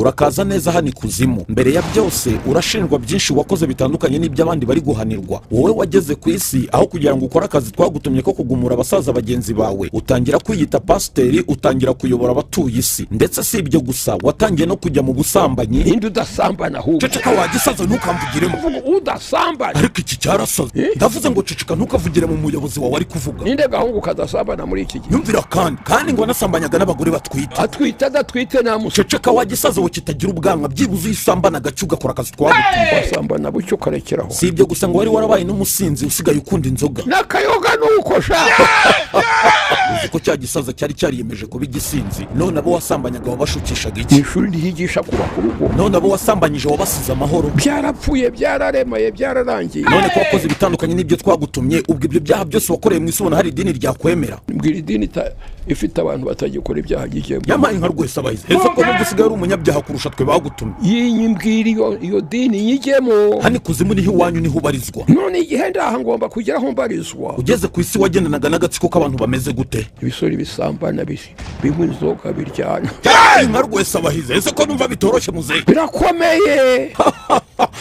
urakaza neza hano ikuzimu. Mbere ya byose urashinjwa byinshi wakoze bitandukanye n'iby'abandi bari guhanirwa. Wowe wageze ku isi aho kugira ngo ukore akazi twagutumye ko kugumura abasaza bagenzi bawe, utangira kwiyita pasiteri, utangira kuyobora abatuye isi. Ndetse si ibyo gusa, watangiye no kujya mu busambanyi. Indi udasambana ahubwo. Ceceka wagisaza ntukamvugiremo. Udasambana. Ariko iki cyarasaze. Ndavuze ngo ceceka ntukavugire mu muyobozi wawe ari kuvuga. Ninde gahungu kadasambana muri iki gihe? Yumvira kandi ngo nasambanyaga n'abagore batwite. Atwite namusa. Ceceka wagisaza kitagira ubwanwa, byibuze isambana gacu gakora akazi twagutumye. Wasambana bucyo karekeraho. Si ibyo gusa ngo wari warabaye n'umusinzi usigaye ukunda inzoga. Nakayoga n'ukosha. Uko cya gisaza cyari cyariyemeje kuba igisinzi, none abo wasambanyaga wabashukishaga iki? Ishuri ntiyigisha kuba ku rugo. None abo wasambanyije wabasize amahoro. Byarapfuye, byararemaye, byararangiye. None ko wakoze bitandukanye n'ibyo twagutumye, ubwo ibyo byaha byose wakoreye mu isi ubona hari idini ryakwemera? Mbwira idini ifite abantu batagikora ibyaha gigemo. Yamaye nka rwese abahize. Ese ko nubwo usigaye ari umunyabyaha kurusha twe bagutumye. Yimbwira iyo dini nyigemo. Hani kuzimu niho iwanyu niho ubarizwa. None igihe ndaha ngomba kugeraho mbarizwa. Ugeze ku isi wagendanaga n'agatsiko k'abantu bameze gute? Ibisori bisambana binywa inzoga biryana. Nka rwese abahize. Ese ko numva bitoroshye muzehe? Birakomeye.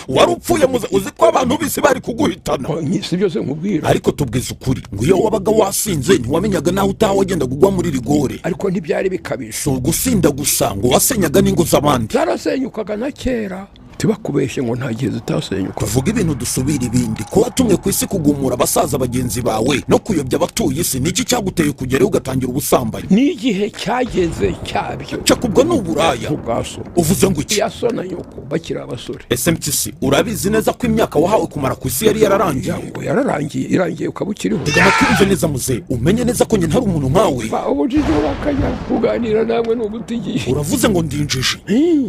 Wari upfuye muze, uzi ko abantu bisi bari kuguhitana. Si byose nkubwira. Ariko tubwiza ukuri ngo iyo wabaga wasinze ntiwamenyaga naho utaha wagendaga ugwa muri rigore. Ariko ntibyari bikabije. So gusinda gusa ngo wasenyaga n'ingo z'abandi. Zarasenyukaga na kera. Tibakubeshye ngo nta gihe zitasenyuka. Tuvuga ibintu dusubira ibindi. Ko watumwe ku isi kugumura abasaza bagenzi bawe no kuyobya abatuye isi, niki cyaguteye kugera ugatangira ubusambanyi? N'igihe cyageze cyabyo. Cakubwa n'uburaya. Ubwaso. Uvuze ngo iki? Yasona nyoko bakira abasore. MPYISI urabizi neza ko imyaka wahawe kumara ku isi yari yararangiye. Ngo yararangiye, irangiye ukabukiriho. Tugamatuze neza muze, umenye neza ko nyine hari umuntu nkawe. Ubujiji urakanya kuganira namwe n'ubutigiye. Uravuze ngo ndinjije.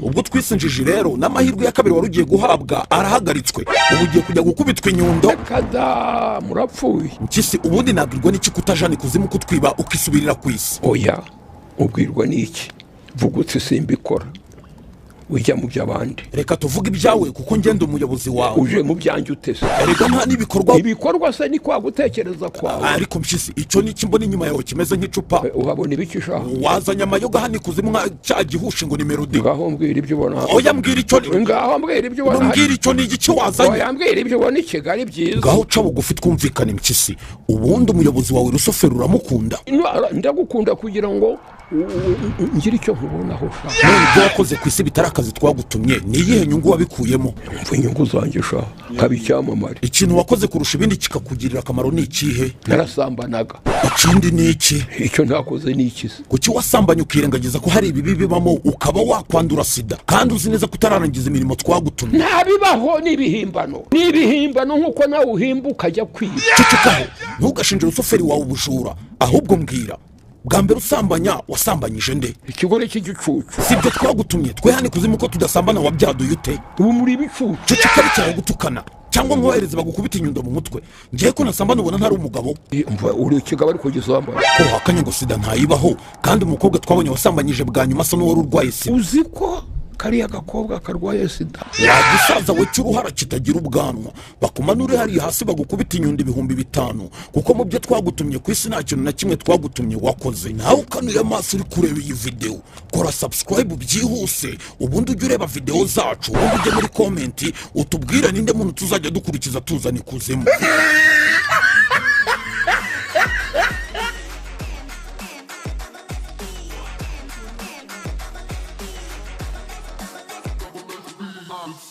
Ubwo twisinjije rero n'amahirwe ya kabiri warugiye guhabwa arahagaritswe. Ubu ugiye kujya gukubitwa inyundo. Kada murapfuye. MPYISI ubundi nabwirwa n'iki kutajana ikuzimu kutwiba ukisubirira ku isi? Oya, ubwirwa n'iki? Vugutse simbikora. Ujya mu by'abandi. Reka tuvuge ibyawe kuko ngende umuyobozi wawe. Uje mu byanjye utese. Erega nta ibikorwa se ni kwa gutekereza kwawe. Ariko MPYISI icyo ni kimbona inyuma yawe kimeze nk'icupa. Uhabona ibikisha. Wazanya amayoga hano ikuzimu nka cya gihushe ngo ni melody. Ngaho mbwira ibyo ubona. Oya mbwira icyo. Ngaho mbwira ibyo ubona. Mbwira icyo ni igiki wazanye. Oya mbwira ibyo ubona i Kigali byiza. Ngaho ca bugufi twumvikane MPYISI. Ubundi umuyobozi wawe RUSOFERI uramukunda? Ndagukunda kugira ngo ngira icyo nkubonaho sha. None ibyo wakoze ku isi bitari akazi twagutumye, ni iyihe nyungu wabikuyemo? Mva inyungu zanjye sha, kaba icyamamare. Ikintu wakoze kurusha ibindi kikakugirira akamaro ni ikihe? Narasambanaga. Ikindi ni iki? Icyo ntakoze ni iki se? Kuki wasambanye ukirengagiza ko hari ibibi bibamo ukaba wakwandura sida kandi uzi neza ko utararangiza imirimo twagutumye? Ntabibaho n'ibihimbano. N'ibihimbano nk'uko nawe uhimba ukajya kwiba. Cecekaho, ntugashinje RUSOFERI wawe ubujura, ahubwo mbwira bwa mbere usambanya wasambanyije nde? Ikigore cy'igicucu. Si ibyo twagutumye, twe hano ikuzimu ko tudasambana wabyaduye ute? Ubu muri bicucu. Ceceka bicyaho gutukana cyangwa nkohereze bagukubita inyundo mu mutwe. Ngiye ko nasambana ubona ntari umugabo. Mva uri ikigabo ariko gisambana. Ko hakanye ngo sida ntayibaho kandi umukobwa twabonye wasambanyije bwa nyuma asa n'uwari urwaye sida. Uzi ko kariya gakobwa karwaye sida. Yagisaza we cy'uruhara kitagira ubwanwa, bakumanure hari hasi bagukubita inyundo 5,000 kuko mu byo twagutumye ku isi nta kintu na kimwe twagutumye wakoze. Nawe ukanuye amaso uri kureba iyi video, kora subscribe byihuse ubundi ujye ureba video zacu, ubundi ujye muri comment utubwira ninde muntu tuzajya dukurikiza tuzana ikuzimu. Bombs.